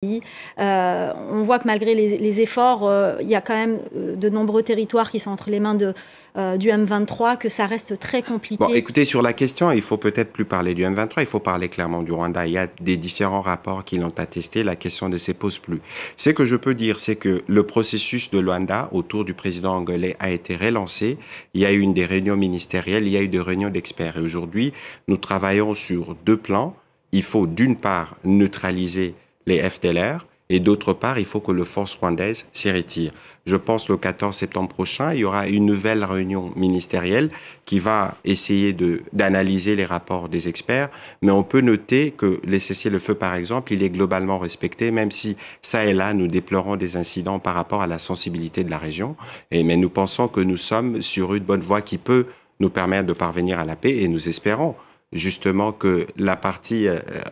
On voit que malgré les efforts, il y a quand même de nombreux territoires qui sont entre les mains du M23, que ça reste très compliqué. Bon, écoutez, sur la question, il faut peut-être plus parler du M23, il faut parler clairement du Rwanda. Il y a des différents rapports qui l'ont attesté, la question ne se pose plus. Ce que je peux dire, c'est que le processus de Luanda autour du président angolais a été relancé. Il y a eu des réunions ministérielles, il y a eu des réunions d'experts. Et aujourd'hui, nous travaillons sur deux plans. Il faut d'une part neutraliser les FDLR, et d'autre part, il faut que les forces rwandaises s'y retirent. Je pense le 14 septembre prochain, il y aura une nouvelle réunion ministérielle qui va essayer d'analyser les rapports des experts, mais on peut noter que les cessez-le-feu, par exemple, il est globalement respecté, même si ça et là, nous déplorons des incidents par rapport à la sensibilité de la région. Mais nous pensons que nous sommes sur une bonne voie qui peut nous permettre de parvenir à la paix, et nous espérons justement que la partie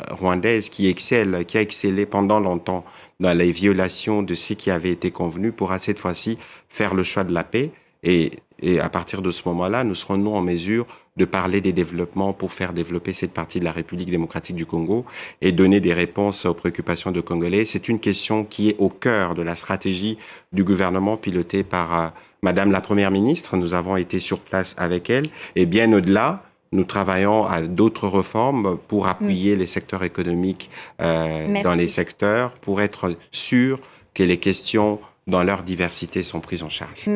rwandaise qui a excellé pendant longtemps dans les violations de ce qui avait été convenu, pourra cette fois-ci faire le choix de la paix. Et à partir de ce moment-là, nous serons nous en mesure de parler des développements pour faire développer cette partie de la République démocratique du Congo et donner des réponses aux préoccupations de Congolais. C'est une question qui est au cœur de la stratégie du gouvernement piloté par Madame la Première ministre. Nous avons été sur place avec elle. Et bien au-delà, nous travaillons à d'autres réformes pour appuyer les secteurs économiques dans les secteurs, pour être sûr que les questions dans leur diversité sont prises en charge.